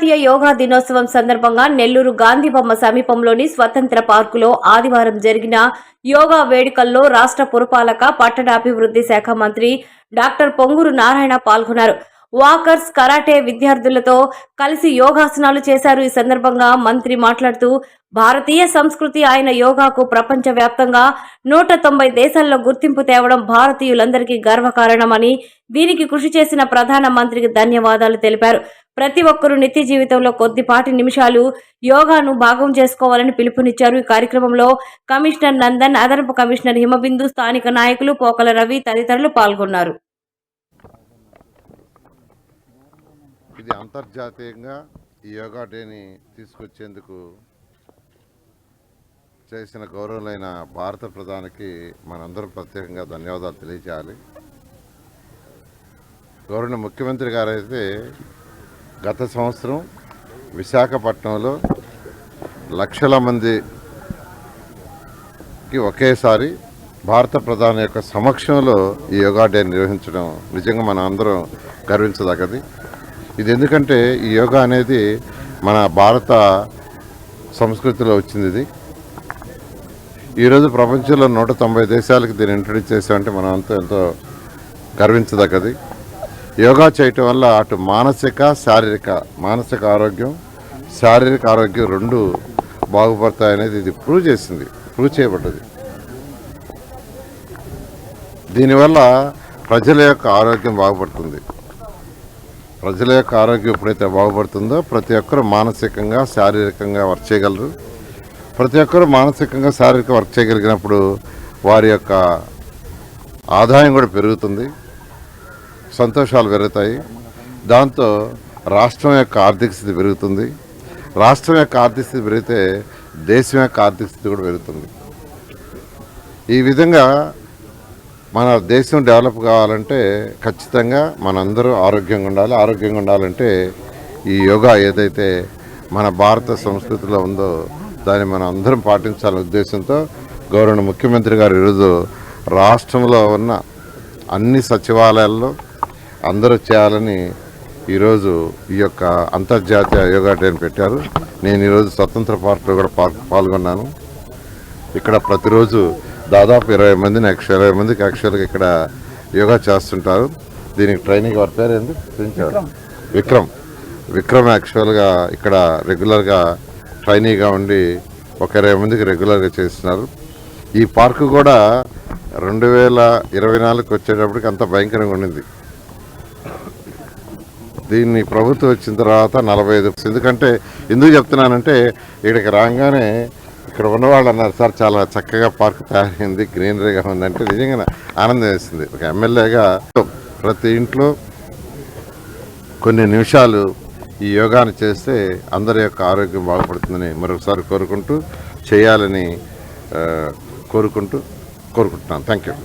అంతర్జాతీయ యోగా దినోత్సవం సందర్భంగా నెల్లూరు గాంధీబొమ్మ సమీపంలోని స్వతంత్ర పార్కులో ఆదివారం జరిగిన యోగా వేడుకల్లో రాష్ట్ర పురపాలక పట్టణాభివృద్ధి శాఖ మంత్రి డాక్టర్ పొంగూరు నారాయణ పాల్గొన్నారు. వాకర్స్, కరాటే విద్యార్థులతో కలిసి యోగాసనాలు చేశారు. ఈ సందర్భంగా మంత్రి మాట్లాడుతూ భారతీయ సంస్కృతి అయిన యోగాకు ప్రపంచ వ్యాప్తంగా 190 దేశాల్లో గుర్తింపు తేవడం భారతీయులందరికీ గర్వకారణమని, దీనికి కృషి చేసిన ప్రధాన మంత్రికి ధన్యవాదాలు తెలిపారు. ప్రతి ఒక్కరూ నిత్య జీవితంలో కొద్దిపాటి నిమిషాలు యోగాను భాగం చేసుకోవాలని పిలుపునిచ్చారు. ఈ కార్యక్రమంలో కమిషనర్ నందన్, అదనపు కమిషనర్ హిమబిందు, స్థానిక నాయకులు పోకల రవి తదితరులు పాల్గొన్నారు. ఇది అంతర్జాతీయంగా ఈ యోగా డేని తీసుకొచ్చేందుకు చేసిన గౌరవులైన భారత ప్రధానికి మనందరం ప్రత్యేకంగా ధన్యవాదాలు తెలియజేయాలి. గౌరవ ముఖ్యమంత్రి గారైతే గత సంవత్సరం విశాఖపట్నంలో లక్షల మందికి ఒకేసారి భారత ప్రధాని యొక్క సమక్షంలో ఈ యోగా డే నిర్వహించడం నిజంగా మనం అందరం గర్వించదగ్గది. ఇది ఎందుకంటే ఈ యోగా అనేది మన భారత సంస్కృతిలో వచ్చింది. ఇది ఈరోజు ప్రపంచంలో 190 దేశాలకు దీన్ని ఇంట్రడ్యూస్ చేసామంటే మనం అంతా ఎంతో గర్వించదగ్గది. యోగా చేయటం వల్ల అటు మానసిక ఆరోగ్యం, శారీరక ఆరోగ్యం రెండు బాగుపడతాయనేది ఇది ప్రూవ్ చేయబడ్డది. దీనివల్ల ప్రజల యొక్క ఆరోగ్యం బాగుపడుతుంది. ప్రజల యొక్క ఆరోగ్యం ఎప్పుడైతే బాగుపడుతుందో ప్రతి ఒక్కరు మానసికంగా, శారీరకంగా వర్క్ చేయగలరు. ప్రతి ఒక్కరు మానసికంగా, శారీరక వర్క్ చేయగలిగినప్పుడు వారి యొక్క ఆదాయం కూడా పెరుగుతుంది, సంతోషాలు పెరుగుతాయి. దాంతో రాష్ట్రం యొక్క ఆర్థిక స్థితి పెరుగుతుంది. రాష్ట్రం యొక్క ఆర్థిక స్థితి పెరిగితే దేశం యొక్క ఆర్థిక స్థితి కూడా పెరుగుతుంది. ఈ విధంగా మన దేశం డెవలప్ కావాలంటే ఖచ్చితంగా మనందరూ ఆరోగ్యంగా ఉండాలి. ఆరోగ్యంగా ఉండాలంటే ఈ యోగా ఏదైతే మన భారత సంస్కృతిలో ఉందో దాన్ని మనం అందరం పాటించాలనే ఉద్దేశంతో గౌరవ ముఖ్యమంత్రి గారు ఈరోజు రాష్ట్రంలో ఉన్న అన్ని సచివాలయాల్లో అందరూ చేయాలని ఈరోజు ఈ యొక్క అంతర్జాతీయ యోగా డేని పెట్టారు. నేను ఈరోజు స్వతంత్ర పార్కులో కూడా పాల్గొన్నాను. ఇక్కడ ప్రతిరోజు దాదాపు 20 మందికి యాక్చువల్గా ఇక్కడ యోగా చేస్తుంటారు. దీనికి ట్రైనింగ్ వారి పేరు ఏంది? విక్రమ్ యాక్చువల్గా ఇక్కడ రెగ్యులర్గా ట్రైనీగా ఉండి ఒక 20 మందికి రెగ్యులర్గా చేస్తున్నారు. ఈ పార్కు కూడా 2024 వచ్చేటప్పటికి అంత భయంకరంగా ఉండింది. దీన్ని ప్రభుత్వం వచ్చిన తర్వాత 45, ఎందుకంటే ఎందుకు చెప్తున్నానంటే ఇక్కడికి రాగానే ఇక్కడ ఉన్నవాళ్ళు అన్నారు, సార్ చాలా చక్కగా పార్క్ తయారైంది, గ్రీనరీగా ఉందంటే నిజంగా ఆనందం వేస్తుంది. ఒక ఎమ్మెల్యేగా ప్రతి ఇంట్లో కొన్ని నిమిషాలు ఈ యోగాను చేస్తే అందరి యొక్క ఆరోగ్యం బాగుపడుతుందని మరొకసారి కోరుకుంటూ చేయాలని కోరుకుంటున్నాను. Thank you.